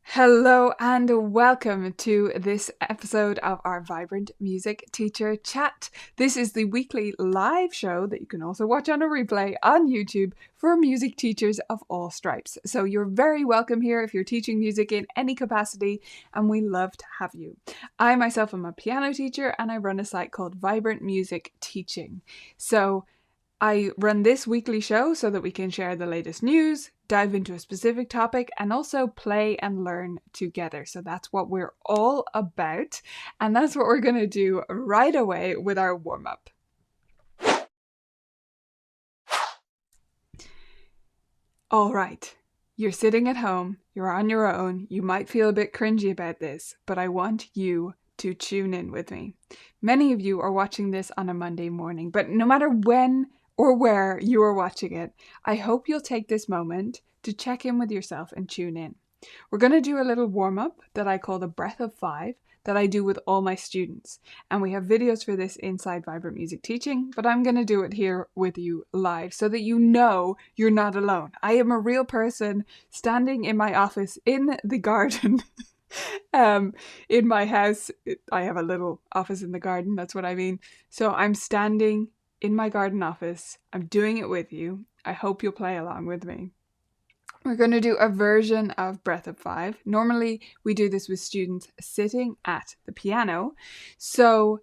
Hello and welcome to this episode of our Vibrant Music Teacher Chat. This is the weekly live show that you can also watch on a replay on YouTube for music teachers of all stripes. So you're very welcome here if you're teaching music in any capacity, and we love to have you. I myself am a piano teacher and I run a site called Vibrant Music Teaching. So I run this weekly show so that we can share the latest news, dive into a specific topic, and also play and learn together. So that's what we're all about. And that's what we're going to do right away with our warm-up. All right, you're sitting at home, you're on your own, you might feel a bit cringy about this, but I want you to tune in with me. Many of you are watching this on a Monday morning, but no matter when or where you are watching it, I hope you'll take this moment to check in with yourself and tune in. We're going to do a little warm-up that I call the Breath of 5 that I do with all my students. And we have videos for this inside Vibrant Music Teaching, but I'm going to do it here with you live so that you know you're not alone. I am a real person standing in my office in the garden. In my house. I have a little office in the garden, that's what I mean. So I'm standing in my garden office. I'm doing it with you. I hope you'll play along with me. We're going to do a version of Breath of 5. Normally, we do this with students sitting at the piano. So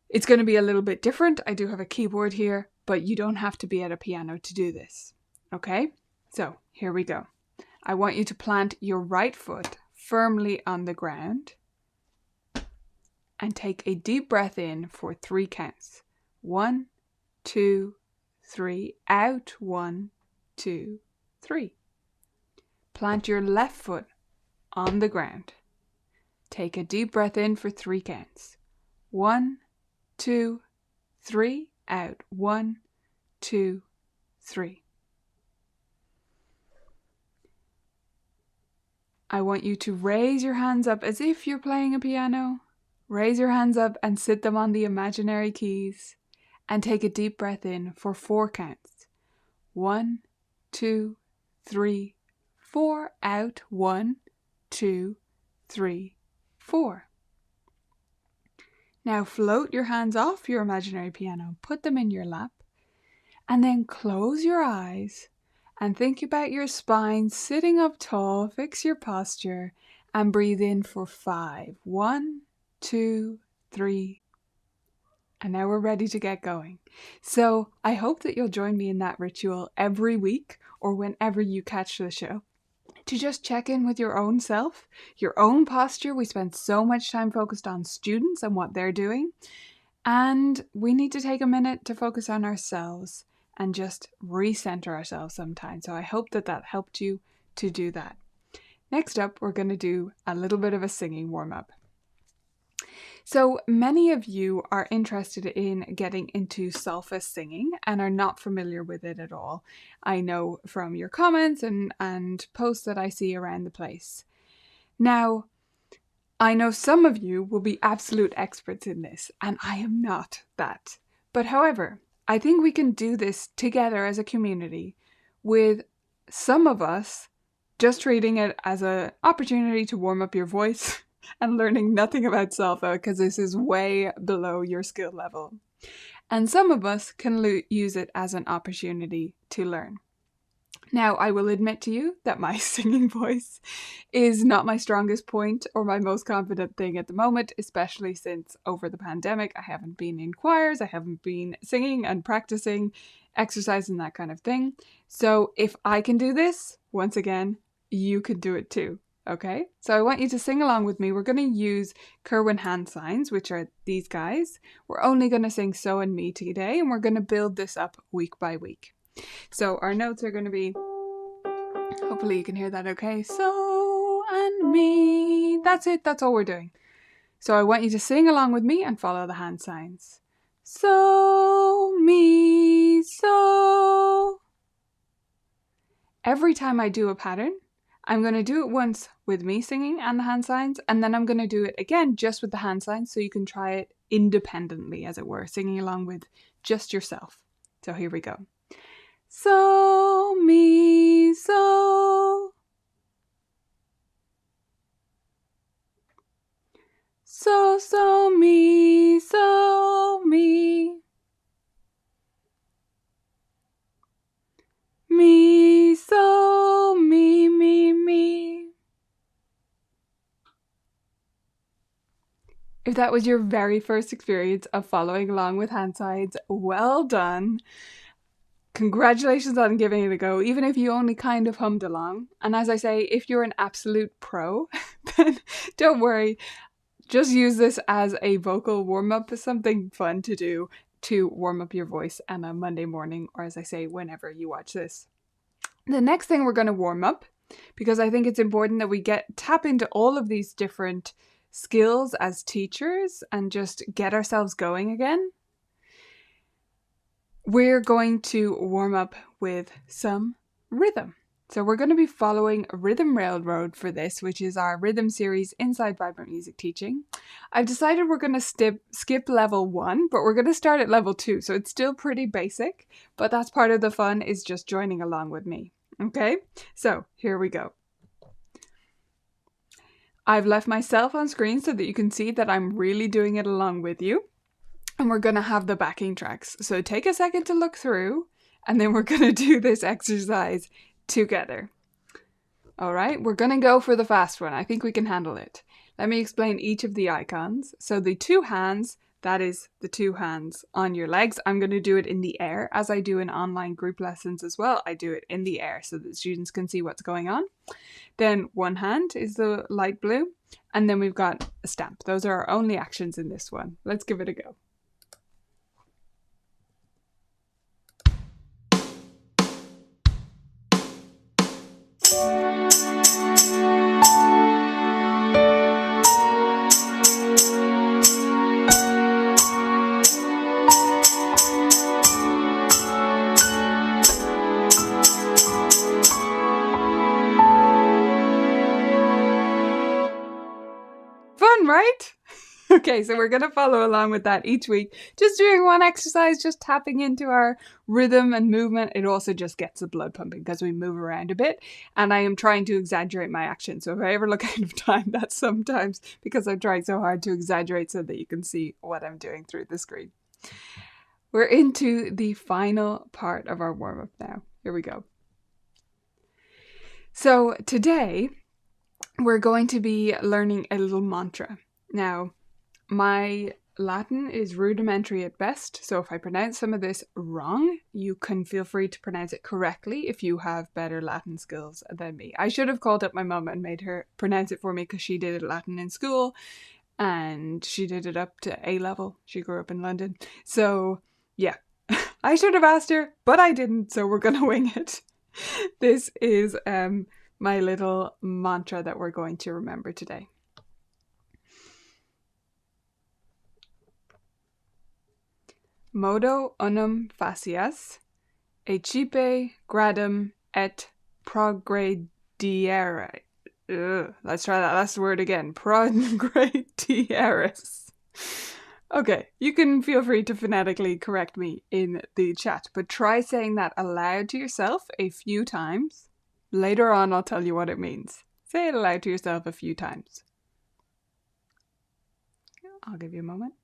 it's going to be a little bit different. I do have a keyboard here, but you don't have to be at a piano to do this. Okay? So here we go. I want you to plant your right foot firmly on the ground and take a deep breath in for 3 counts. 1, 2, 3. Out. 1, 2, 3. Plant your left foot on the ground. Take a deep breath in for 3 counts. 1, 2, 3. Out. 1, 2, 3. I want you to raise your hands up as if you're playing a piano. Raise your hands up and sit them on the imaginary keys. And take a deep breath in for 4 counts. 1, 2, 3, 4. Out. 1, 2, 3, 4. Now float your hands off your imaginary piano. Put them in your lap. And then close your eyes and think about your spine sitting up tall. Fix your posture and breathe in for 5. 1, 2, 3. And now we're ready to get going. So I hope that you'll join me in that ritual every week or whenever you catch the show to just check in with your own self, your own posture. We spend so much time focused on students and what they're doing. And we need to take a minute to focus on ourselves and just recenter ourselves sometimes. So I hope that that helped you to do that. Next up, we're going to do a little bit of a singing warm-up. So many of you are interested in getting into solfa singing and are not familiar with it at all. I know from your comments and posts that I see around the place. Now, I know some of you will be absolute experts in this, and I am not that. But however, I think we can do this together as a community, with some of us just treating it as an opportunity to warm up your voice and learning nothing about solfa because this is way below your skill level. And some of us can use it as an opportunity to learn. Now, I will admit to you that my singing voice is not my strongest point or my most confident thing at the moment, especially since over the pandemic, I haven't been in choirs, I haven't been singing and practicing, exercising, that kind of thing. So if I can do this, once again, you can do it too. Okay, so I want you to sing along with me. We're going to use Kerwin hand signs, which are these guys. We're only going to sing so and me today, and we're going to build this up week by week. So our notes are going to be, hopefully you can hear that okay. So and me. That's it. That's all we're doing. So I want you to sing along with me and follow the hand signs. So, me, so. Every time I do a pattern, I'm going to do it once with me singing and the hand signs, and then I'm going to do it again just with the hand signs so you can try it independently, as it were, singing along with just yourself. So here we go. So, mi, so. So, so, mi, so, mi. Mi, so, mi, mi, mi. If that was your very first experience of following along with hand signs, well done. Congratulations on giving it a go, even if you only kind of hummed along. And as I say, if you're an absolute pro, then don't worry. Just use this as a vocal warm-up, something fun to do to warm up your voice on a Monday morning, or as I say, whenever you watch this. The next thing we're going to warm up, because I think it's important that we tap into all of these different skills as teachers and just get ourselves going again. We're going to warm up with some rhythm. So we're going to be following Rhythm Railroad for this, which is our rhythm series inside Vibrant Music Teaching. I've decided we're going to skip level 1, but we're going to start at level 2. So it's still pretty basic, but that's part of the fun, is just joining along with me. Okay, so here we go. I've left myself on screen so that you can see that I'm really doing it along with you. And we're going to have the backing tracks. So take a second to look through, and then we're going to do this exercise together. All right, we're going to go for the fast one. I think we can handle it. Let me explain each of the icons. So the 2 hands, that is the 2 hands on your legs. I'm going to do it in the air, as I do in online group lessons as well. I do it in the air so that students can see what's going on. Then 1 hand is the light blue, and then we've got a stamp. Those are our only actions in this one. Let's give it a go. Fun, right? Okay, so we're going to follow along with that each week, just doing one exercise, just tapping into our rhythm and movement. It also just gets the blood pumping because we move around a bit, and I am trying to exaggerate my action. So if I ever look out of time, that's sometimes because I'm trying so hard to exaggerate so that you can see what I'm doing through the screen. We're into the final part of our warm-up now. Here we go. So today, we're going to be learning a little mantra. Now, my Latin is rudimentary at best, so if I pronounce some of this wrong, you can feel free to pronounce it correctly if you have better Latin skills than me. I should have called up my mum and made her pronounce it for me because she did Latin in school and she did it up to A level. She grew up in London. So, yeah, I should have asked her, but I didn't, so we're going to wing it. This is my little mantra that we're going to remember today. Modo unum facias, eccipe gradum et progrediere. Let's try that last word again. Progredieris. Okay, you can feel free to phonetically correct me in the chat, but try saying that aloud to yourself a few times. Later on, I'll tell you what it means. Say it aloud to yourself a few times. I'll give you a moment.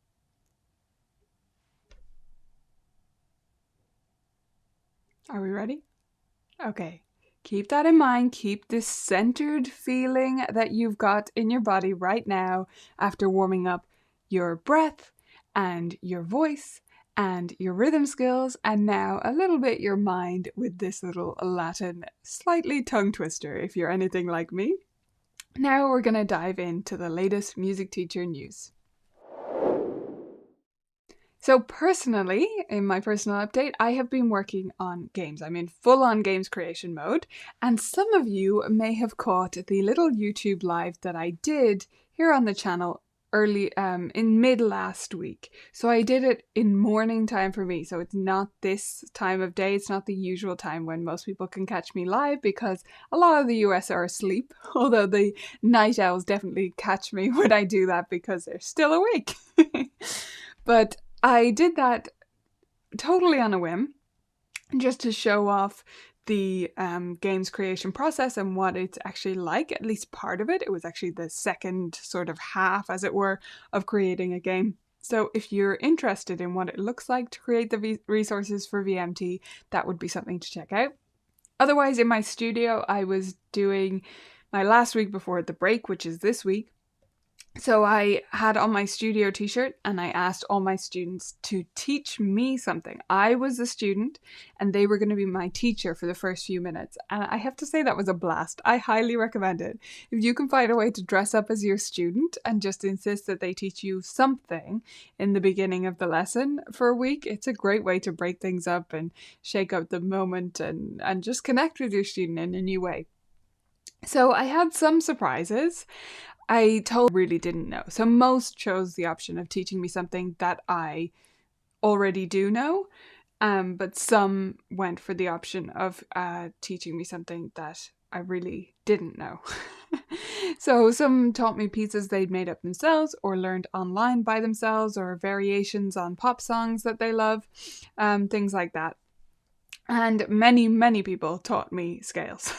Are we ready? Okay. Keep that in mind. Keep this centered feeling that you've got in your body right now after warming up your breath and your voice and your rhythm skills, and now a little bit your mind with this little Latin slightly tongue twister if you're anything like me. Now we're going to dive into the latest music teacher news. So personally, in my personal update, I have been working on games. I'm in full-on games creation mode, and some of you may have caught the little YouTube live that I did here on the channel early in mid last week. So I did it in morning time for me. So it's not this time of day. It's not the usual time when most people can catch me live because a lot of the US are asleep. Although the night owls definitely catch me when I do that because they're still awake. But I did that totally on a whim. just to show off the game's creation process and what it's actually like, at least part of it. It was actually the second sort of half, as it were, of creating a game. So if you're interested in what it looks like to create the resources for VMT, that would be something to check out. Otherwise, in my studio, I was doing my last week before the break, which is this week. So I had on my studio t-shirt and I asked all my students to teach me something. I was a student and they were going to be my teacher for the first few minutes. And I have to say that was a blast. I highly recommend it. If you can find a way to dress up as your student and just insist that they teach you something in the beginning of the lesson for a week, it's a great way to break things up and shake up the moment and just connect with your student in a new way. So I had some surprises. I really didn't know. So most chose the option of teaching me something that I already do know, but some went for the option of teaching me something that I really didn't know. So some taught me pieces they'd made up themselves or learned online by themselves, or variations on pop songs that they love, things like that. And many people taught me scales.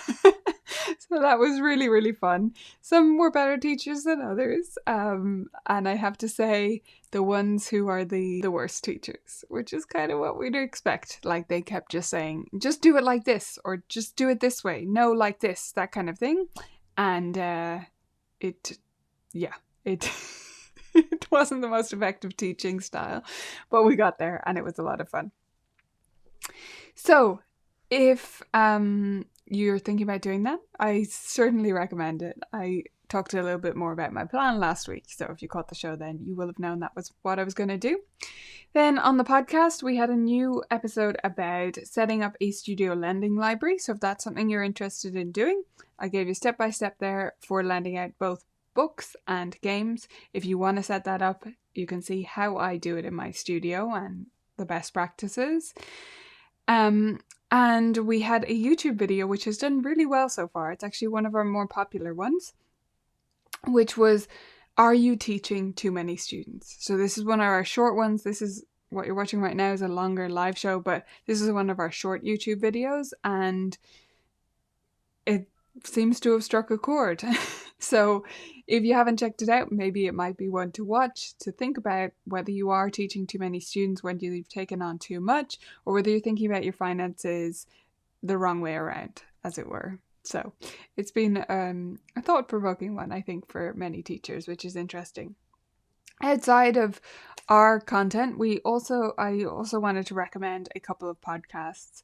So that was really, really fun. Some were better teachers than others. And I have to say, the ones who are the worst teachers, which is kind of what we'd expect. Like, they kept just saying, just do it like this, or just do it this way. No, like this, that kind of thing. And it it wasn't the most effective teaching style, but we got there and it was a lot of fun. So if you're thinking about doing that, I certainly recommend it. I talked a little bit more about my plan last week, so if you caught the show then you will have known that was what I was going to do. Then on the podcast we had a new episode about setting up a studio lending library, so if that's something you're interested in doing, I gave you step-by-step there for lending out both books and games. If you want to set that up, you can see how I do it in my studio and the best practices. And we had a YouTube video which has done really well so far. It's actually one of our more popular ones, which was, are you teaching too many students? So this is one of our short ones. This is what you're watching right now is a longer live show, but this is one of our short YouTube videos and it seems to have struck a chord. So if you haven't checked it out, maybe it might be one to watch, to think about whether you are teaching too many students, when you've taken on too much, or whether you're thinking about your finances the wrong way around, as it were. So it's been a thought-provoking one, I think, for many teachers, which is interesting. Outside of our content, I also wanted to recommend a couple of podcasts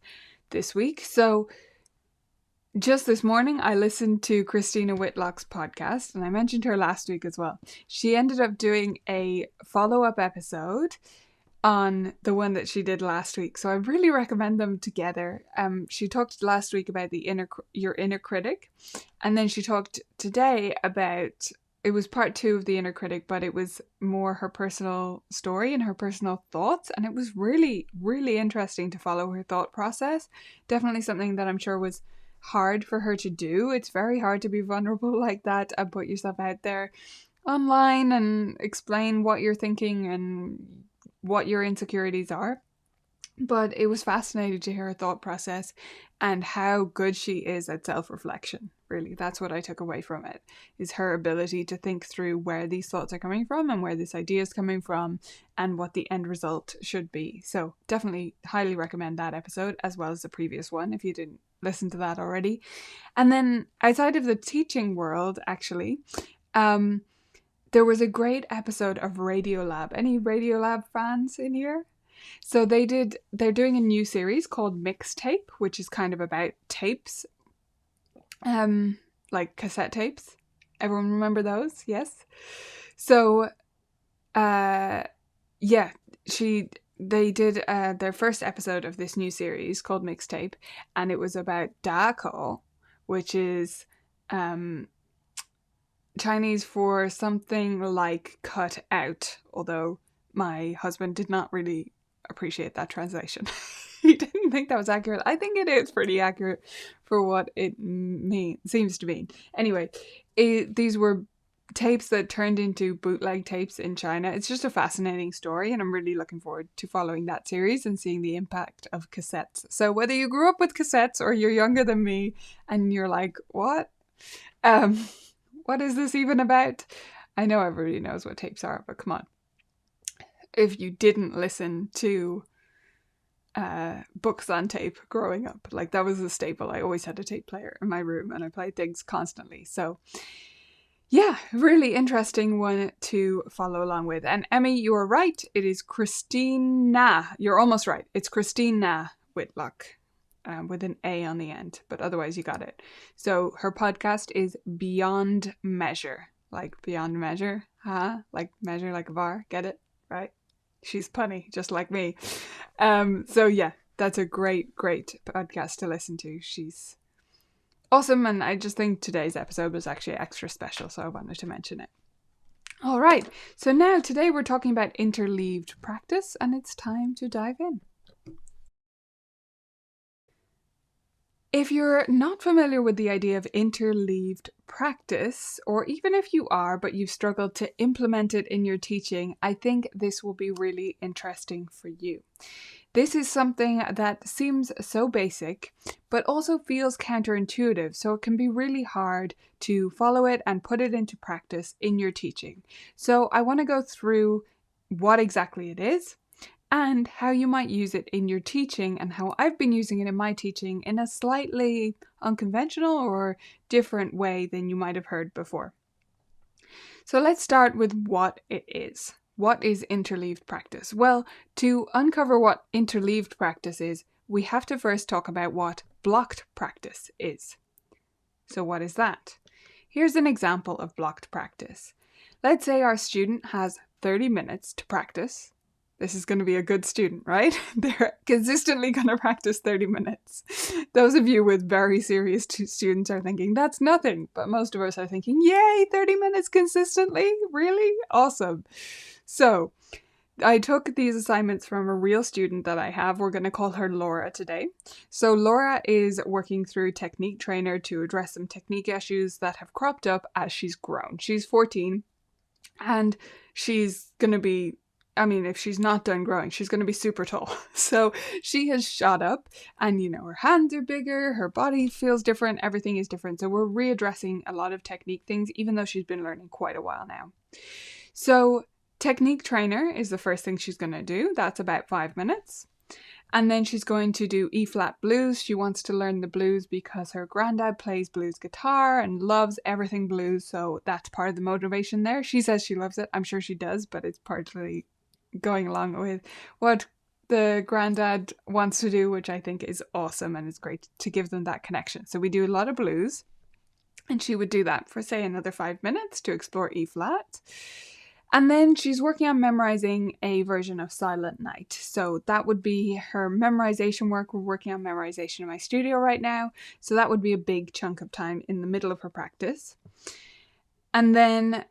this week. So just this morning, I listened to Christina Whitlock's podcast, and I mentioned her last week as well. She ended up doing a follow-up episode on the one that she did last week, so I really recommend them together. She talked last week about your inner critic, and then she talked today about, it was part 2 of the inner critic, but it was more her personal story and her personal thoughts, and it was really, really interesting to follow her thought process. Definitely something that I'm sure was hard for her to do. It's very hard to be vulnerable like that and put yourself out there online and explain what you're thinking and what your insecurities are. But it was fascinating to hear her thought process and how good she is at self-reflection. Really, that's what I took away from it, is her ability to think through where these thoughts are coming from and where this idea is coming from and what the end result should be. So definitely highly recommend that episode, as well as the previous one if you didn't listen to that already. And then outside of the teaching world, actually, there was a great episode of Radiolab. Any Radiolab fans in here? So they're doing a new series called Mixtape, which is kind of about tapes, like cassette tapes. Everyone remember those? Yes. So, they did their first episode of this new series called Mixtape, and it was about da call, which is Chinese for something like cut out, although my husband did not really appreciate that translation. He didn't think that was accurate. I think it is pretty accurate for what it seems to mean. Anyway, these were tapes that turned into bootleg tapes in China. It's just a fascinating story, and I'm really looking forward to following that series and seeing the impact of cassettes. So whether you grew up with cassettes or you're younger than me and you're like, what? What is this even about? I know everybody knows what tapes are, but come on. If you didn't listen to books on tape growing up, like that was a staple. I always had a tape player in my room and I played things constantly. So yeah, really interesting one to follow along with. And Emmy, you are right. It is Christina. You're almost right. It's Christina Whitlock with an A on the end. But otherwise, you got it. So her podcast is Beyond Measure. Like Beyond Measure. Huh? Like measure like a bar. Get it? Right? She's punny, just like me. So yeah, that's a great podcast to listen to. She's awesome, and I just think today's episode was actually extra special, so I wanted to mention it. All right, so now today we're talking about interleaved practice, and it's time to dive in. If you're not familiar with the idea of interleaved practice, or even if you are, but you've struggled to implement it in your teaching, I think this will be really interesting for you. This is something that seems so basic, but also feels counterintuitive, so it can be really hard to follow it and put it into practice in your teaching. So I want to go through what exactly it is and how you might use it in your teaching and how I've been using it in my teaching in a slightly unconventional or different way than you might have heard before. So let's start with what it is. What is interleaved practice? Well, to uncover what interleaved practice is, we have to first talk about what blocked practice is. So what is that? Here's an example of blocked practice. Let's say our student has 30 minutes to practice. This is going to be a good student, right? They're consistently going to practice 30 minutes. Those of you with very serious students are thinking, that's nothing. But most of us are thinking, yay, 30 minutes consistently? Really? Awesome. So I took these assignments from a real student that I have. We're going to call her Laura today. So Laura is working through Technique Trainer to address some technique issues that have cropped up as she's grown. She's 14 and she's going to be, if she's not done growing, she's going to be super tall. So she has shot up and, her hands are bigger, her body feels different, everything is different. So we're readdressing a lot of technique things, even though she's been learning quite a while now. So Technique Trainer is the first thing she's going to do. That's about 5 minutes. And then she's going to do E-flat blues. She wants to learn the blues because her granddad plays blues guitar and loves everything blues. So that's part of the motivation there. She says she loves it. I'm sure she does, but it's partly going along with what the granddad wants to do, which I think is awesome and it's great to give them that connection. So we do a lot of blues and she would do that for say another 5 minutes to explore E-flat. And then she's working on memorizing a version of Silent Night. So that would be her memorization work. We're working on memorization in my studio right now. So that would be a big chunk of time in the middle of her practice. And then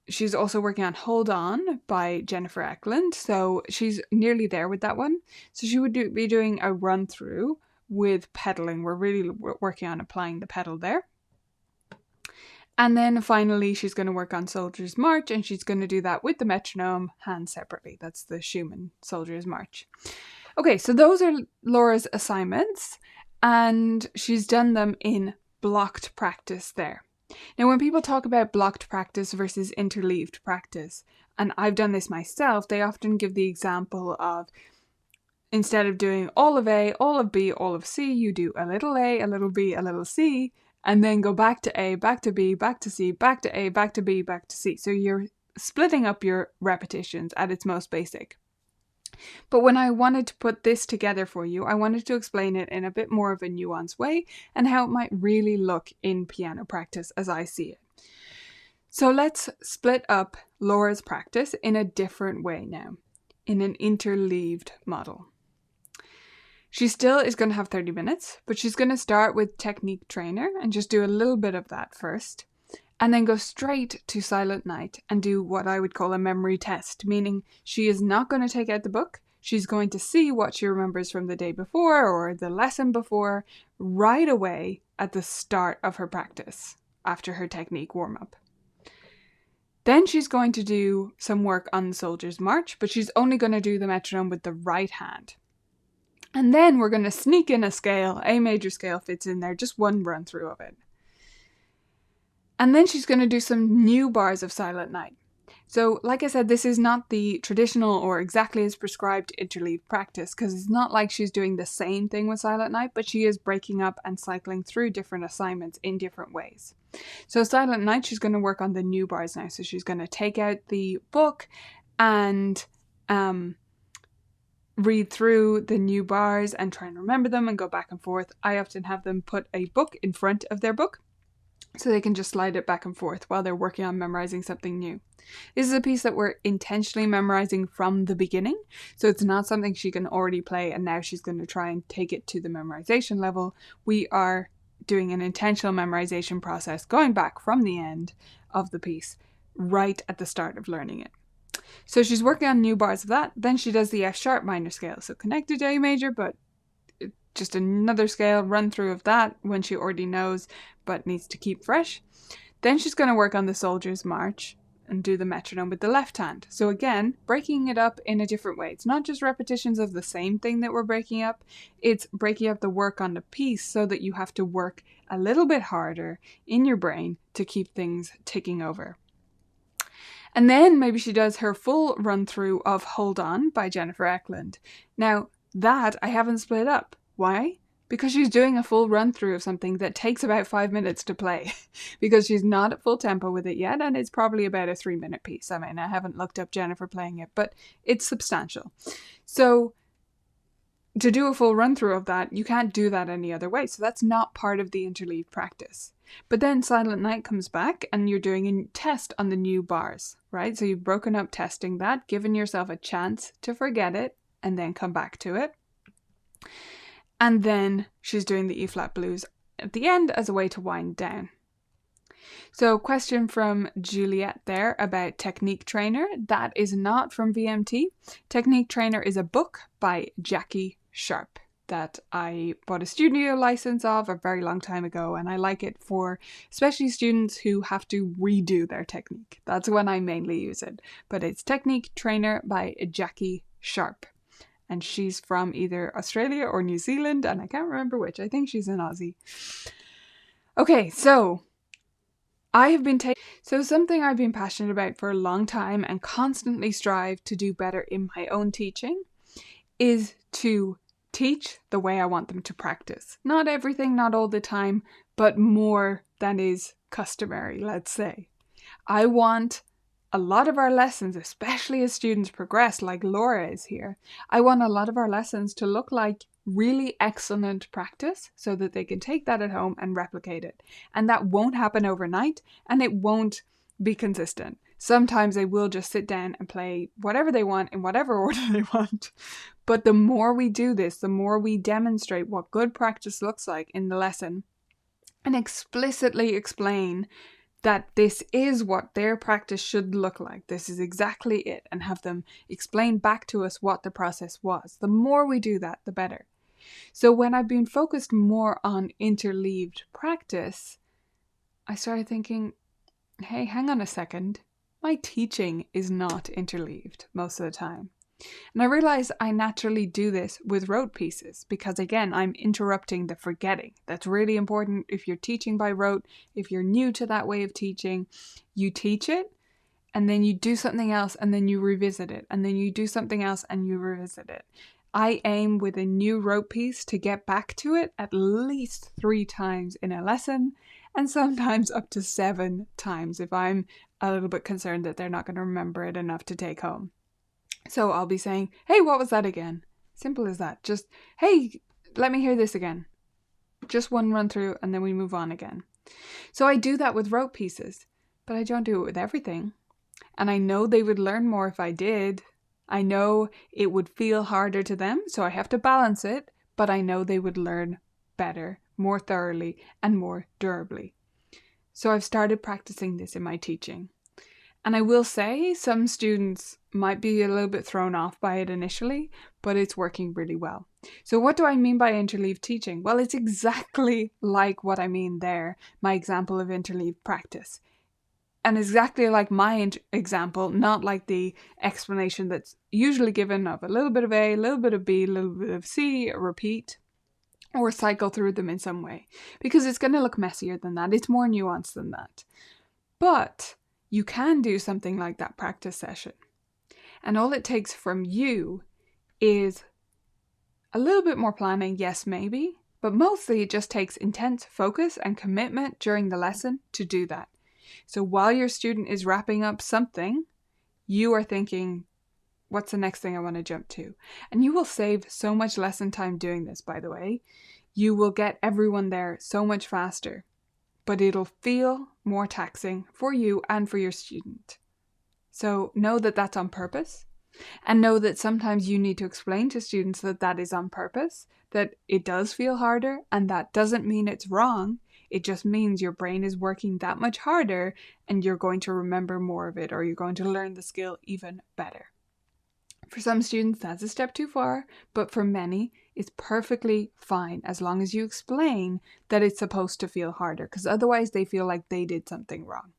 she's also working on Hold On by Jennifer Eklund. So she's nearly there with that one. So she would be doing a run through with pedaling. We're really working on applying the pedal there. And then finally, she's going to work on Soldier's March, and she's going to do that with the metronome, hands separately. That's the Schumann Soldier's March. Okay, so those are Laura's assignments, and she's done them in blocked practice there. Now, when people talk about blocked practice versus interleaved practice, and I've done this myself, they often give the example of instead of doing all of A, all of B, all of C, you do a little A, a little B, a little C, and then go back to A, back to B, back to C, back to A, back to B, back to C. So you're splitting up your repetitions at its most basic. But when I wanted to put this together for you, I wanted to explain it in a bit more of a nuanced way and how it might really look in piano practice as I see it. So let's split up Laura's practice in a different way now, in an interleaved model. She still is going to have 30 minutes, but she's going to start with Technique Trainer and just do a little bit of that first, and then go straight to Silent Night and do what I would call a memory test, meaning she is not going to take out the book. She's going to see what she remembers from the day before or the lesson before right away at the start of her practice after her technique warm-up. Then she's going to do some work on the Soldier's March, but she's only going to do the metronome with the right hand. And then we're going to sneak in a scale. A major scale fits in there, just one run through of it. And then she's going to do some new bars of Silent Night. So, like I said, this is not the traditional or exactly as prescribed interleaved practice, because it's not like she's doing the same thing with Silent Night, but she is breaking up and cycling through different assignments in different ways. So Silent Night, she's going to work on the new bars now. So she's going to take out the book and read through the new bars and try and remember them and go back and forth. I often have them put a book in front of their book so they can just slide it back and forth while they're working on memorizing something new. This is a piece that we're intentionally memorizing from the beginning, so it's not something she can already play and now she's going to try and take it to the memorization level. We are doing an intentional memorization process going back from the end of the piece right at the start of learning it. So she's working on new bars of that. Then she does the F sharp minor scale, so connected to A major, but just another scale run through of that when she already knows but needs to keep fresh. Then she's going to work on the Soldier's March and do the metronome with the left hand. So again, breaking it up in a different way. It's not just repetitions of the same thing that we're breaking up, it's breaking up the work on the piece so that you have to work a little bit harder in your brain to keep things ticking over. And then maybe she does her full run through of Hold On by Jennifer Eklund. Now that I haven't split up. Why? Because she's doing a full run through of something that takes about 5 minutes to play because she's not at full tempo with it yet, and it's probably about a 3-minute piece. I mean, I haven't looked up Jennifer playing it, but it's substantial. So to do a full run through of that, you can't do that any other way. So that's not part of the interleaved practice. But then Silent Night comes back and you're doing a test on the new bars, right? So you've broken up testing that, given yourself a chance to forget it and then come back to it. And then she's doing the E-flat blues at the end as a way to wind down. So question from Juliet there about Technique Trainer. That is not from VMT. Technique Trainer is a book by Jackie Sharp that I bought a studio license of a very long time ago, and I like it for especially students who have to redo their technique. That's when I mainly use it. But it's Technique Trainer by Jackie Sharp. And she's from either Australia or New Zealand, and I can't remember which. I think she's an Aussie. Okay, so something I've been passionate about for a long time and constantly strive to do better in my own teaching is to teach the way I want them to practice. Not everything, not all the time, but more than is customary, let's say. I want a lot of our lessons, especially as students progress, like Laura is here, I want a lot of our lessons to look like really excellent practice so that they can take that at home and replicate it. And that won't happen overnight, and it won't be consistent. Sometimes they will just sit down and play whatever they want in whatever order they want. But the more we do this, the more we demonstrate what good practice looks like in the lesson and explicitly explain that this is what their practice should look like. This is exactly it, and have them explain back to us what the process was. The more we do that, the better. So when I've been focused more on interleaved practice, I started thinking, hey, hang on a second. My teaching is not interleaved most of the time. And I realized I naturally do this with rote pieces because, again, I'm interrupting the forgetting. That's really important if you're teaching by rote. If you're new to that way of teaching, you teach it and then you do something else and then you revisit it. And then you do something else and you revisit it. I aim with a new rote piece to get back to it at least 3 times in a lesson, and sometimes up to 7 times if I'm a little bit concerned that they're not going to remember it enough to take home. So I'll be saying, hey, what was that again? Simple as that. Just, hey, let me hear this again. Just one run through and then we move on again. So I do that with rote pieces, but I don't do it with everything. And I know they would learn more if I did. I know it would feel harder to them, so I have to balance it, but I know they would learn better, more thoroughly, and more durably. So I've started practicing this in my teaching. And I will say some students might be a little bit thrown off by it initially, but it's working really well. So what do I mean by interleaved teaching? Well, it's exactly like what I mean there, my example of interleaved practice. And exactly like my example, not like the explanation that's usually given of a little bit of A, a little bit of B, a little bit of C, a repeat, or cycle through them in some way. Because it's going to look messier than that. It's more nuanced than that. But you can do something like that practice session. And all it takes from you is a little bit more planning, yes, maybe. But mostly it just takes intense focus and commitment during the lesson to do that. So while your student is wrapping up something, you are thinking, what's the next thing I want to jump to? And you will save so much lesson time doing this, by the way. You will get everyone there so much faster, but it'll feel more taxing for you and for your student. So know that that's on purpose, and know that sometimes you need to explain to students that that is on purpose, that it does feel harder, and that doesn't mean it's wrong. It just means your brain is working that much harder and you're going to remember more of it, or you're going to learn the skill even better. For some students, that's a step too far, but for many, it's perfectly fine as long as you explain that it's supposed to feel harder, because otherwise they feel like they did something wrong.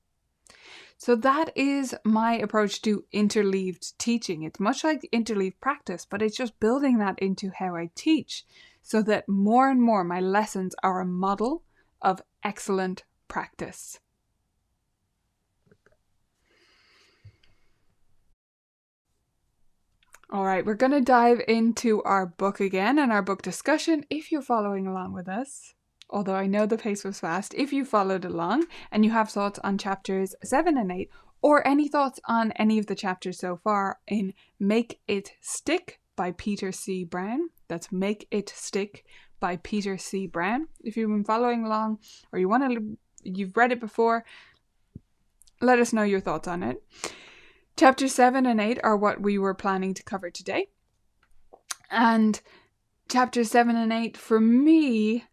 So that is my approach to interleaved teaching. It's much like interleaved practice, but it's just building that into how I teach so that more and more my lessons are a model of excellent practice. All right, we're going to dive into our book again and our book discussion if you're following along with us. Although I know the pace was fast, if you followed along and you have thoughts on chapters 7 and 8, or any thoughts on any of the chapters so far in Make It Stick by Peter C. Brown. That's Make It Stick by Peter C. Brown. If you've been following along or you've read it before, let us know your thoughts on it. Chapters 7 and 8 are what we were planning to cover today. And chapters 7 and 8 for me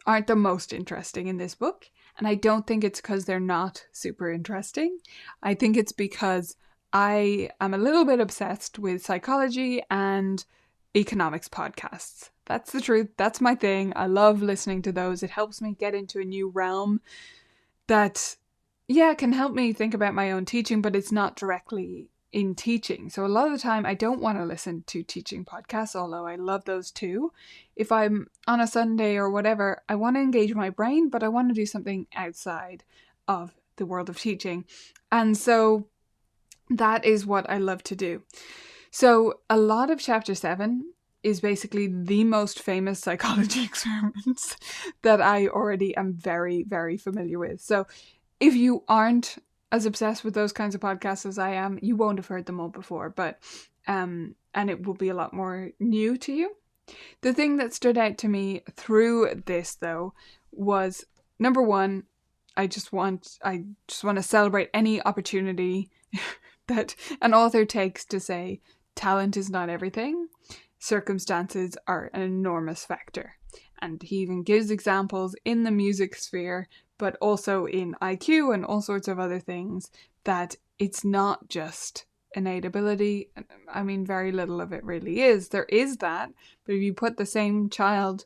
aren't the most interesting in this book. And I don't think it's because they're not super interesting. I think it's because I am a little bit obsessed with psychology and economics podcasts. That's the truth. That's my thing. I love listening to those. It helps me get into a new realm that, can help me think about my own teaching, but it's not directly in teaching. So a lot of the time I don't want to listen to teaching podcasts, although I love those too. If I'm on a Sunday or whatever, I want to engage my brain, but I want to do something outside of the world of teaching. And so that is what I love to do. So a lot of chapter 7 is basically the most famous psychology experiments that I already am very, very familiar with. So if you aren't as obsessed with those kinds of podcasts as I am, you won't have heard them all before, but and it will be a lot more new to you. The thing that stood out to me through this, though, was number one, I just want to celebrate any opportunity that an author takes to say talent is not everything. Circumstances are an enormous factor. And he even gives examples in the music sphere, but also in IQ and all sorts of other things, that it's not just innate ability. I mean, very little of it really is. There is that, but if you put the same child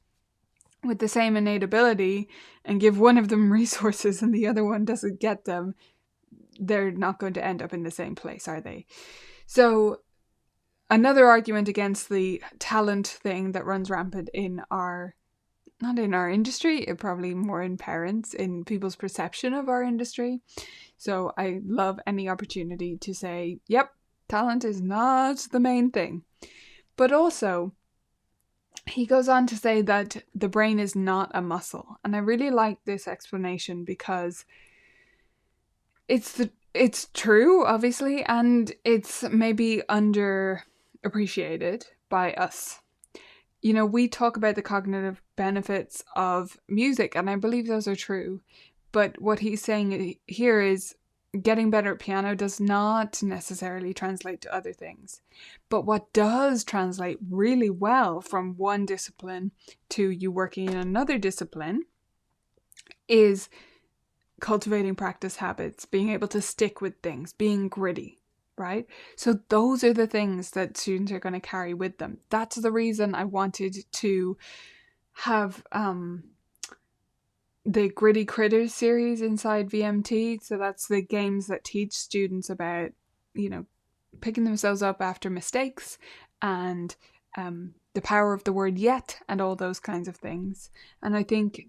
with the same innate ability and give one of them resources and the other one doesn't get them, they're not going to end up in the same place, are they? So another argument against the talent thing that runs rampant not in our industry, probably more in parents, in people's perception of our industry. So I love any opportunity to say, yep, talent is not the main thing. But also, he goes on to say that the brain is not a muscle. And I really like this explanation because it's true, obviously, and it's maybe underappreciated by us. You know, we talk about the cognitive benefits of music, and I believe those are true. But what he's saying here is getting better at piano does not necessarily translate to other things. But what does translate really well from one discipline to you working in another discipline is cultivating practice habits, being able to stick with things, being gritty. Right? So those are the things that students are going to carry with them. That's the reason I wanted to have the Gritty Critters series inside VMT. So that's the games that teach students about, picking themselves up after mistakes and the power of the word yet and all those kinds of things. And I think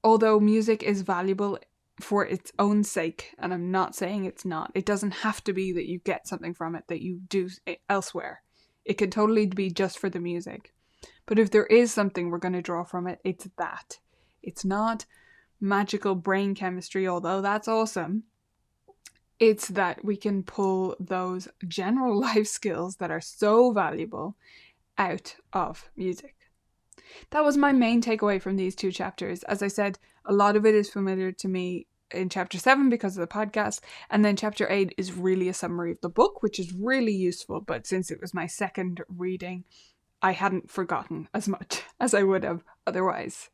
although music is valuable for its own sake, and I'm not saying it's not, it doesn't have to be that you get something from it that you do elsewhere. It could totally be just for the music. But if there is something we're going to draw from it, it's that. It's not magical brain chemistry, although that's awesome. It's that we can pull those general life skills that are so valuable out of music. That was my main takeaway from these 2 chapters. As I said, a lot of it is familiar to me in chapter 7 because of the podcast, and then chapter 8 is really a summary of the book, which is really useful, but since it was my second reading, I hadn't forgotten as much as I would have otherwise.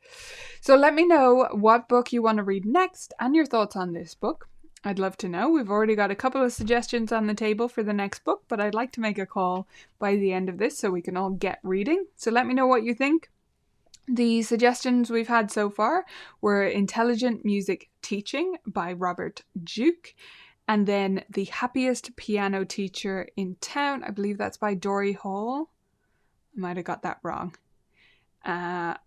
So let me know what book you want to read next and your thoughts on this book. I'd love to know. We've already got a couple of suggestions on the table for the next book, but I'd like to make a call by the end of this so we can all get reading. So let me know what you think. The suggestions we've had so far were Intelligent Music Teaching by Robert Duke, and then The Happiest Piano Teacher in Town. I believe that's by Dory Hall. I might have got that wrong. Yeah,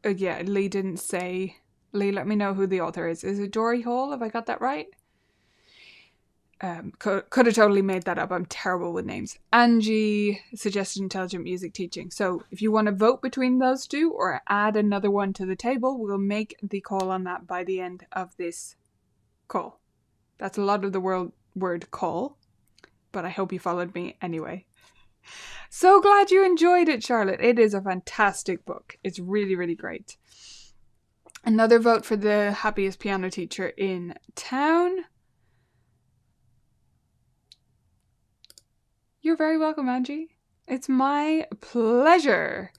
Lee didn't say. Lee, let me know who the author is. Is it Dory Hall? Have I got that right? Could have totally made that up. I'm terrible with names. Angie suggested Intelligent Music Teaching. So if you want to vote between those 2 or add another one to the table, we'll make the call on that by the end of this call. That's a lot of the word call, but I hope you followed me anyway. So glad you enjoyed it, Charlotte. It is a fantastic book. It's really, really great. Another vote for The Happiest Piano Teacher in Town. You're very welcome, Angie. It's my pleasure.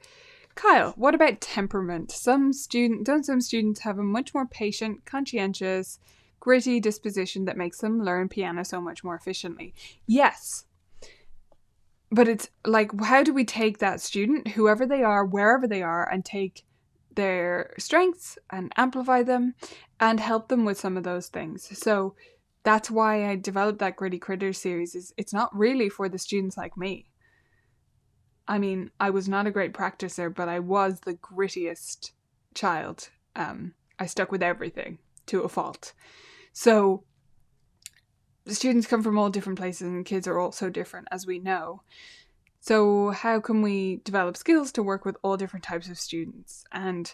Kyle, what about temperament? Don't some students have a much more patient, conscientious, gritty disposition that makes them learn piano so much more efficiently? Yes. But it's like, how do we take that student, whoever they are, wherever they are, and take their strengths and amplify them and help them with some of those things? So that's why I developed that Gritty Critters series. It's not really for the students like me. I mean, I was not a great practicer, but I was the grittiest child. I stuck with everything to a fault. So the students come from all different places and kids are all so different, as we know. So how can we develop skills to work with all different types of students? And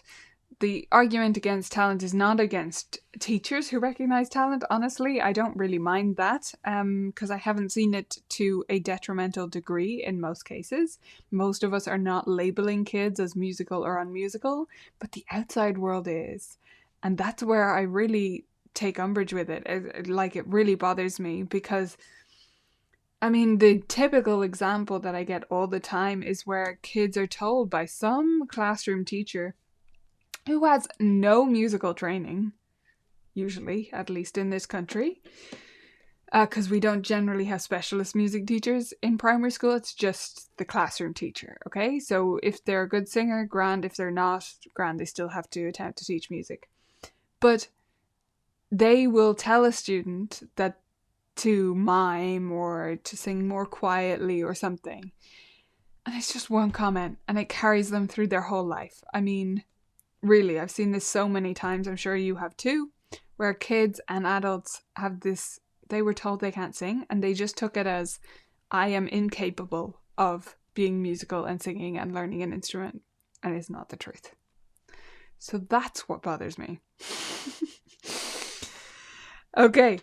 the argument against talent is not against teachers who recognize talent. Honestly, I don't really mind that because I haven't seen it to a detrimental degree in most cases. Most of us are not labeling kids as musical or unmusical, but the outside world is. And that's where I really take umbrage with it. It really bothers me because I mean, the typical example that I get all the time is where kids are told by some classroom teacher who has no musical training, usually, at least in this country, because we don't generally have specialist music teachers in primary school. It's just the classroom teacher, okay? So if they're a good singer, grand. If they're not, grand, they still have to attempt to teach music. But they will tell a student that to mime or to sing more quietly or something. And it's just one comment and it carries them through their whole life. I mean, really, I've seen this so many times, I'm sure you have too, where kids and adults have this, they were told they can't sing and they just took it as, I am incapable of being musical and singing and learning an instrument. And it's not the truth. So that's what bothers me. Okay.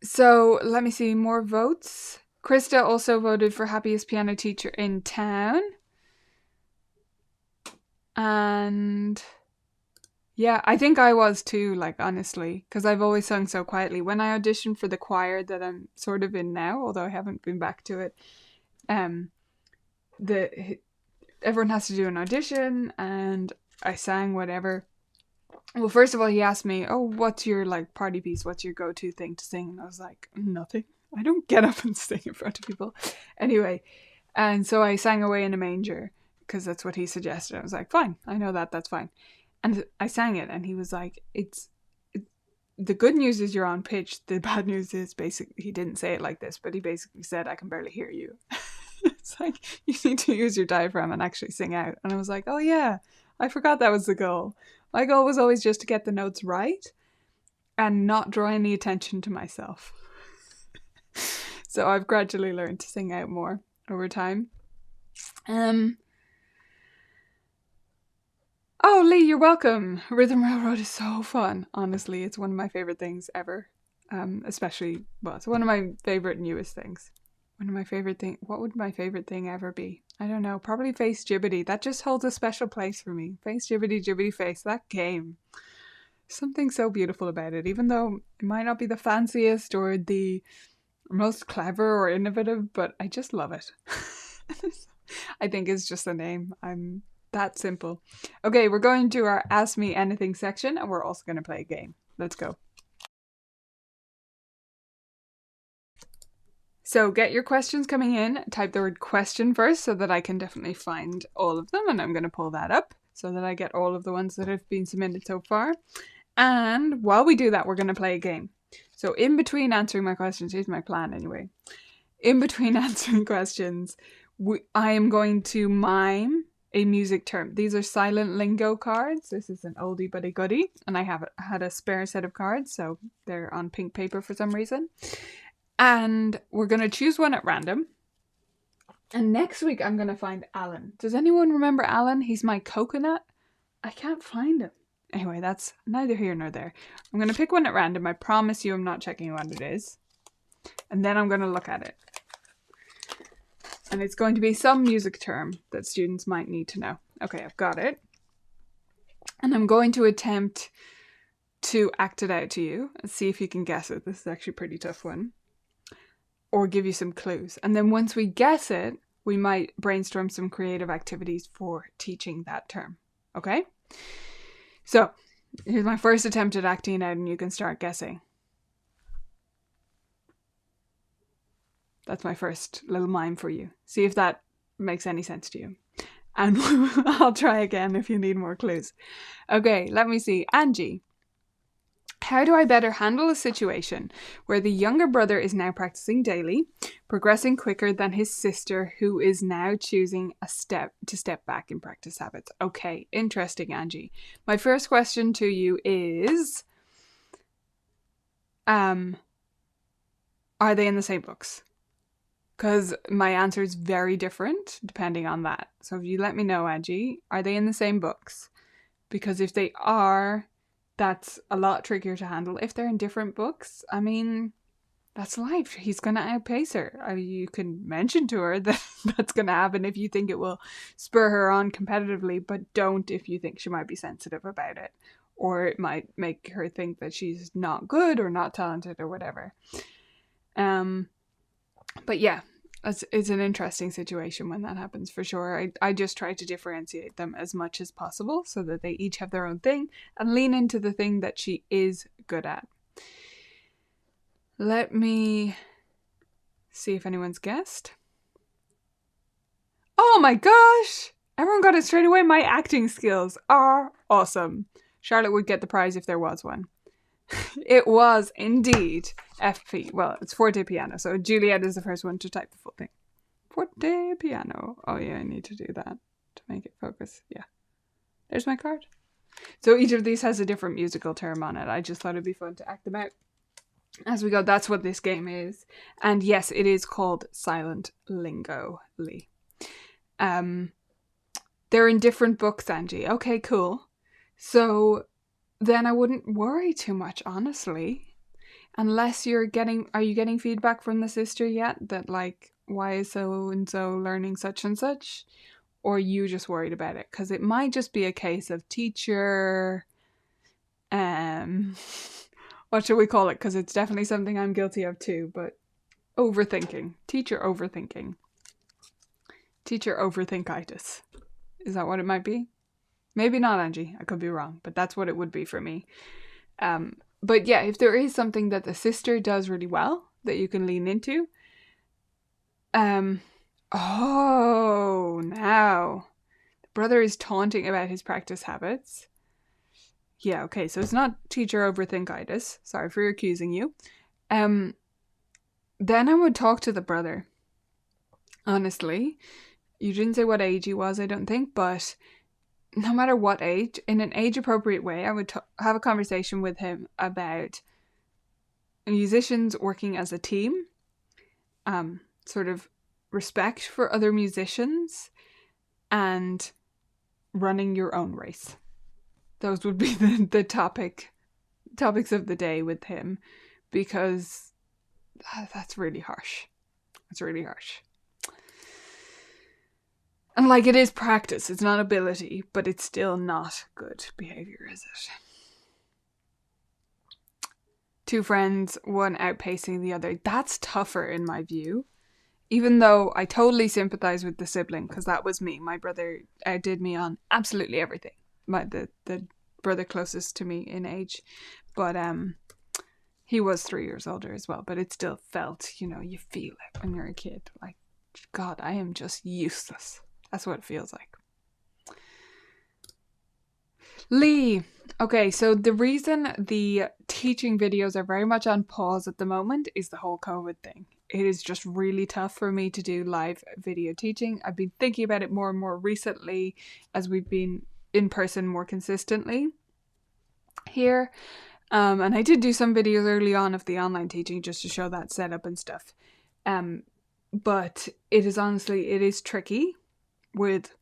So let me see more votes. Krista also voted for Happiest Piano Teacher in Town. And yeah, I think I was too, like, honestly, because I've always sung so quietly. When I auditioned for the choir that I'm sort of in now, although I haven't been back to it, everyone has to do an audition and I sang whatever. Well, first of all, he asked me, oh, what's your, like, party piece? What's your go-to thing to sing? And I was like, nothing. I don't get up and sing in front of people. Anyway, and so I sang Away in a Manger because that's what he suggested. I was like, fine, I know that, that's fine. And I sang it, and he was like, the good news is you're on pitch. The bad news is basically, he didn't say it like this, but he basically said, I can barely hear you. It's like, you need to use your diaphragm and actually sing out. And I was like, oh yeah, I forgot that was the goal. My goal was always just to get the notes right and not draw any attention to myself. So I've gradually learned to sing out more over time. Oh, Lee, you're welcome. Rhythm Railroad is so fun. Honestly, it's one of my favorite things ever. Especially, well, it's one of my favorite newest things. One of my favorite thing. What would my favorite thing ever be? I don't know. Probably Face Jibbity. That just holds a special place for me. Face Jibbity, Jibbity Face. That game. Something so beautiful about it. Even though it might not be the fanciest or the most clever or innovative, but I just love it. I think it's just a name. I'm that simple. Okay, we're going to our Ask Me Anything section, and we're also going to play a game. Let's go. So get your questions coming in. Type the word question first so that I can definitely find all of them, and I'm going to pull that up so that I get all of the ones that have been submitted so far. And while we do that, we're going to play a game. So in between answering my questions, here's my plan anyway. In between answering questions, I am going to mime a music term. These are silent lingo cards. This is an oldie but a goodie. And I had a spare set of cards, so they're on pink paper for some reason. And we're going to choose one at random. And next week, I'm going to find Alan. Does anyone remember Alan? He's my coconut. I can't find him. Anyway, that's neither here nor there. I'm going to pick one at random. I promise you I'm not checking what it is. And then I'm going to look at it. And it's going to be some music term that students might need to know. Okay, I've got it. And I'm going to attempt to act it out to you and see if you can guess it. This is actually a pretty tough one. Or give you some clues. And then once we guess it, we might brainstorm some creative activities for teaching that term. Okay? So, here's my first attempt at acting it out, and you can start guessing. That's my first little mime for you. See if that makes any sense to you. And I'll try again if you need more clues. Okay, let me see. Angie. How do I better handle a situation where the younger brother is now practicing daily, progressing quicker than his sister, who is now choosing to step back in practice habits? Okay, interesting, Angie. My first question to you is, are they in the same books? Because my answer is very different depending on that. So if you let me know, Angie, are they in the same books? Because if they are, that's a lot trickier to handle. If they're in different books, I mean, that's life. He's going to outpace her. You can mention to her that that's going to happen if you think it will spur her on competitively, but don't if you think she might be sensitive about it. Or it might make her think that she's not good or not talented or whatever. But yeah, it's an interesting situation when that happens for sure. I just try to differentiate them as much as possible so that they each have their own thing and lean into the thing that she is good at. Let me see if anyone's guessed. Oh my gosh! Everyone got it straight away. My acting skills are awesome. Charlotte would get the prize if there was one. It was indeed FP. Well, it's forte piano. So Juliet is the first one to type the full thing. Forte piano. Oh yeah, I need to do that to make it focus. Yeah. There's my card. So each of these has a different musical term on it. I just thought it'd be fun to act them out as we go. That's what this game is. And yes, it is called Silent Lingo. They're in different books, Angie. Okay, cool. So then I wouldn't worry too much, honestly. Unless are you getting feedback from the sister yet? That like, why is so-and-so learning such and such? Or are you just worried about it? Because it might just be a case of teacher, what should we call it? Because it's definitely something I'm guilty of too, but overthinking. Teacher overthinking. Teacher overthinkitis. Is that what it might be? Maybe not, Angie. I could be wrong, but that's what it would be for me. But yeah, if there is something that the sister does really well that you can lean into. Now brother is taunting about his practice habits. Yeah, okay, so it's not teacher overthinkitis. Sorry for accusing you. Then I would talk to the brother. Honestly, you didn't say what age he was, I don't think, but no matter what age, in an age-appropriate way, I would have a conversation with him about musicians working as a team, sort of respect for other musicians, and running your own race. Those would be the topics of the day with him, because that's really harsh. It's really harsh. And like, it is practice, it's not ability, but it's still not good behavior, is it? Two friends, one outpacing the other. That's tougher in my view. Even though I totally sympathize with the sibling, because that was me. My brother outdid me on absolutely everything. The brother closest to me in age. But he was 3 years older as well. But it still felt, you feel it when you're a kid. Like, God, I am just useless. That's what it feels like. Lee. Okay, so the reason the teaching videos are very much on pause at the moment is the whole COVID thing. It is just really tough for me to do live video teaching. I've been thinking about it more and more recently as we've been in person more consistently here. And I did do some videos early on of the online teaching just to show that setup and stuff. But it is tricky with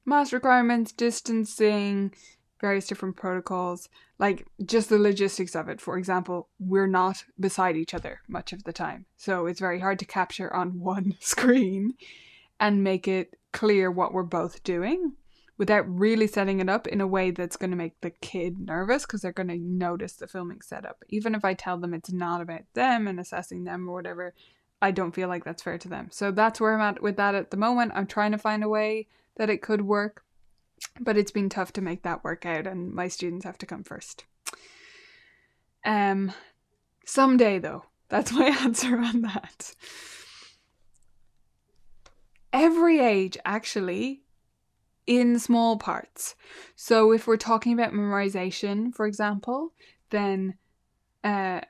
mask requirements, distancing, various different protocols, like just the logistics of it. For example, we're not beside each other much of the time. So it's very hard to capture on one screen and make it clear what we're both doing without really setting it up in a way that's going to make the kid nervous, because they're going to notice the filming setup. Even if I tell them it's not about them and assessing them or whatever, I don't feel like that's fair to them. So that's where I'm at with that at the moment. I'm trying to find a way that it could work, but it's been tough to make that work out, and my students have to come first. Someday though, that's my answer on that. Every age, actually, in small parts. So if we're talking about memorization, for example, then any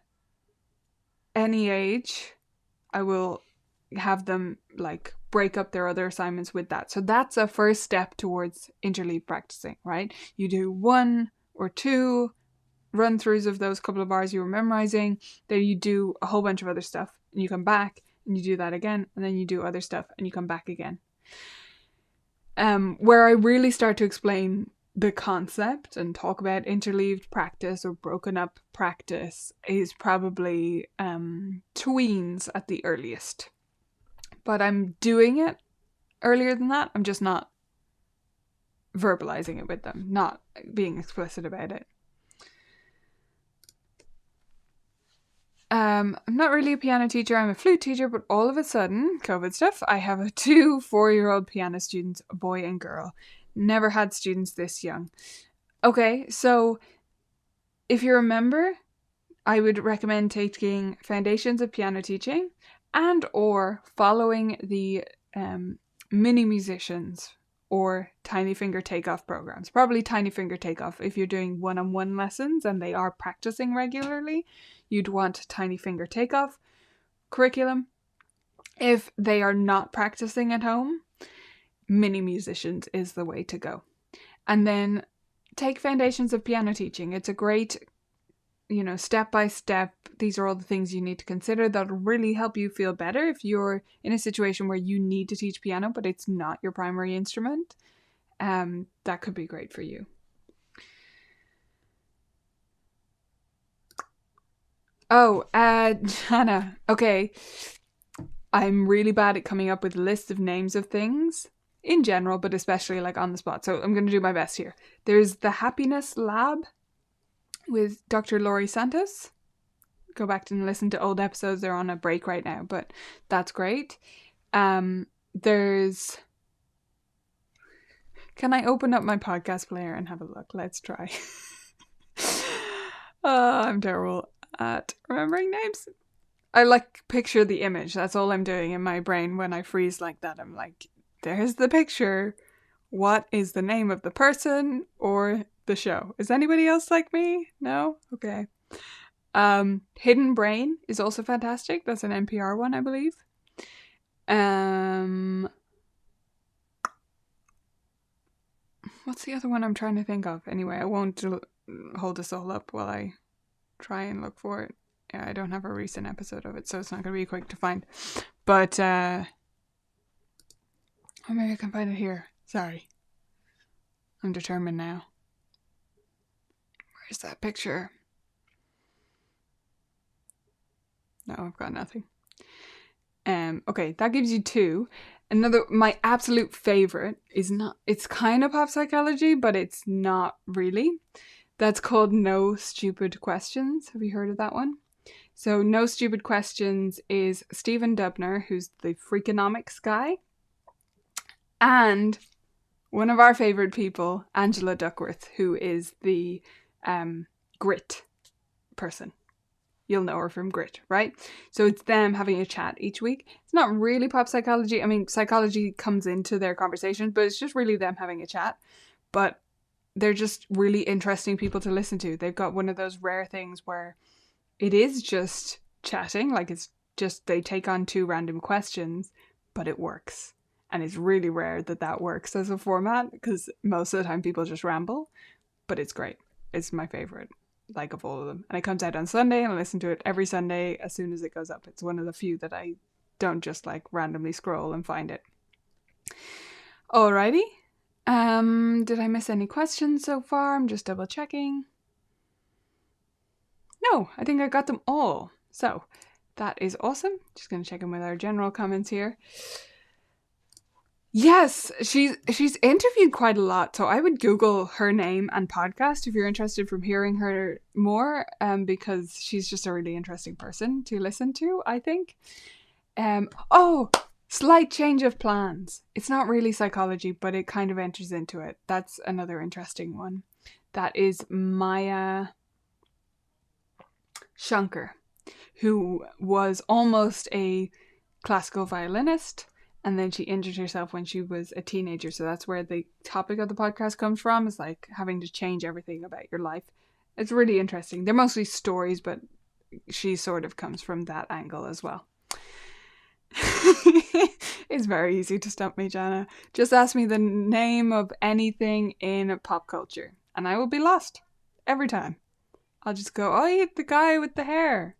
age, I will have them like break up their other assignments with that. So that's a first step towards interleaved practicing, right? You do 1 or 2 run-throughs of those couple of hours you were memorizing, then you do a whole bunch of other stuff, and you come back and you do that again, and then you do other stuff and you come back again. Where I really start to explain the concept and talk about interleaved practice or broken up practice is probably tweens at the earliest. But I'm doing it earlier than that. I'm just not verbalizing it with them, not being explicit about it. I'm not really a piano teacher, I'm a flute teacher, but all of a sudden, COVID stuff, I have 2 4-year-old piano students, a boy and girl. Never had students this young. Okay, so if you remember, I would recommend taking Foundations of Piano Teaching and or following the mini musicians or Tiny Finger Takeoff programs. Probably Tiny Finger Takeoff if you're doing one-on-one lessons and they are practicing regularly. You'd want Tiny Finger Takeoff curriculum. If they are not practicing at home, mini musicians is the way to go. And then take Foundations of Piano Teaching. It's a great, step by step, these are all the things you need to consider that'll really help you feel better if you're in a situation where you need to teach piano, but it's not your primary instrument. That could be great for you. Oh, Hannah. Okay. I'm really bad at coming up with lists of names of things in general, but especially like on the spot. So I'm going to do my best here. There's the Happiness Lab with Dr. Laurie Santos. Go back and listen to old episodes. They're on a break right now, but that's great. There's... Can I open up my podcast player and have a look? Let's try. I'm terrible at remembering names. I picture the image. That's all I'm doing in my brain when I freeze like that. I'm like, there's the picture. what is the name of the person or the show. Is anybody else like me? No? Okay. Hidden Brain is also fantastic. That's an NPR one, I believe. What's the other one I'm trying to think of? Anyway, I won't hold this all up while I try and look for it. Yeah, I don't have a recent episode of it, so it's not going to be quick to find. But, or maybe I can find it here. Sorry. I'm determined now. Where's that picture? No, I've got nothing. Okay, that gives you two. Another, my absolute favorite is not, it's kind of pop psychology, but it's not really. That's called No Stupid Questions. Have you heard of that one? So No Stupid Questions is Stephen Dubner, who's the Freakonomics guy, and one of our favorite people, Angela Duckworth, who is the Grit person. You'll know her from Grit, right? So it's them having a chat each week. It's not really pop psychology. I mean, psychology comes into their conversations, but it's just really them having a chat. But they're just really interesting people to listen to. They've got one of those rare things where it is just chatting. Like, it's just they take on two random questions, but it works. And it's really rare that works as a format, because most of the time people just ramble. But it's great. It's my favorite, like, of all of them. And it comes out on Sunday, and I listen to it every Sunday as soon as it goes up. It's one of the few that I don't just like randomly scroll and find it. Alrighty. Did I miss any questions so far? I'm just double checking. No, I think I got them all. So that is awesome. Just going to check in with our general comments here. Yes, she's interviewed quite a lot, so I would Google her name and podcast if you're interested from hearing her more, because she's just a really interesting person to listen to, I think. Slight change of plans. It's not really psychology, but it kind of enters into it. That's another interesting one. That is Maya Shankar, who was almost a classical violinist. And then she injured herself when she was a teenager. So that's where the topic of the podcast comes from, is like having to change everything about your life. It's really interesting. They're mostly stories, but she sort of comes from that angle as well. It's very easy to stump me, Jana. Just ask me the name of anything in pop culture, and I will be lost every time. I'll just go, oh, the guy with the hair.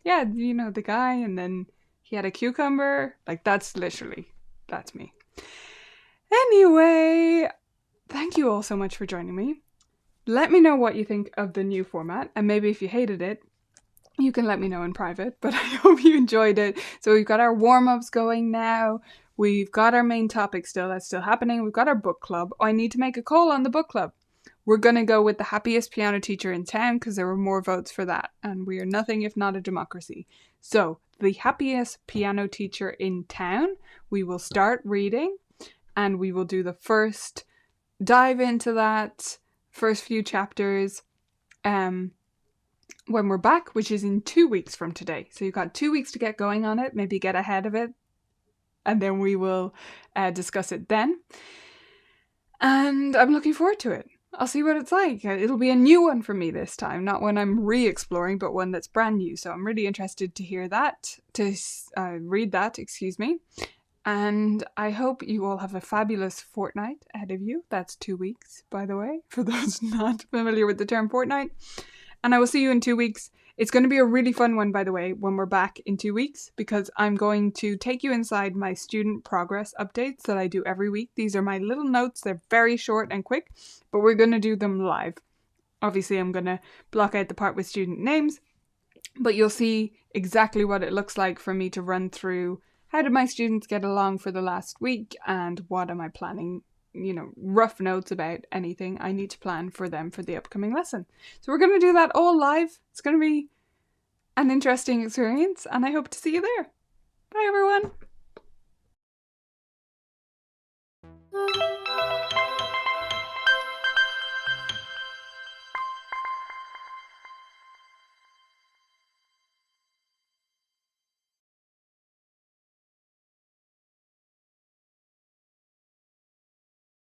Yeah, you know, the guy, and then he had a cucumber. Like, that's me. Anyway, thank you all so much for joining me. Let me know what you think of the new format, and maybe if you hated it, you can let me know in private, but I hope you enjoyed it. So we've got our warm-ups going now. We've got our main topic still, that's still happening. We've got our book club. I need to make a call on the book club. We're going to go with the happiest piano teacher in town, because there were more votes for that, and we are nothing if not a democracy. So the happiest piano teacher in town, we will start reading, and we will do the first dive into that, first few chapters, when we're back, which is in 2 weeks from today. So you've got 2 weeks to get going on it, maybe get ahead of it, and then we will discuss it then. And I'm looking forward to it. I'll see what it's like. It'll be a new one for me this time, not one I'm re-exploring, but one that's brand new. So I'm really interested to hear that, to read that, excuse me. And I hope you all have a fabulous fortnight ahead of you. That's 2 weeks, by the way, for those not familiar with the term fortnight. And I will see you in 2 weeks. It's going to be a really fun one, by the way, when we're back in 2 weeks, because I'm going to take you inside my student progress updates that I do every week. These are my little notes. They're very short and quick, but we're going to do them live. Obviously, I'm going to block out the part with student names, but you'll see exactly what it looks like for me to run through. How did my students get along for the last week, and what am I planning? You know, rough notes about anything I need to plan for them for the upcoming lesson. So we're going to do that all live. It's going to be an interesting experience, and I hope to see you there. Bye, everyone.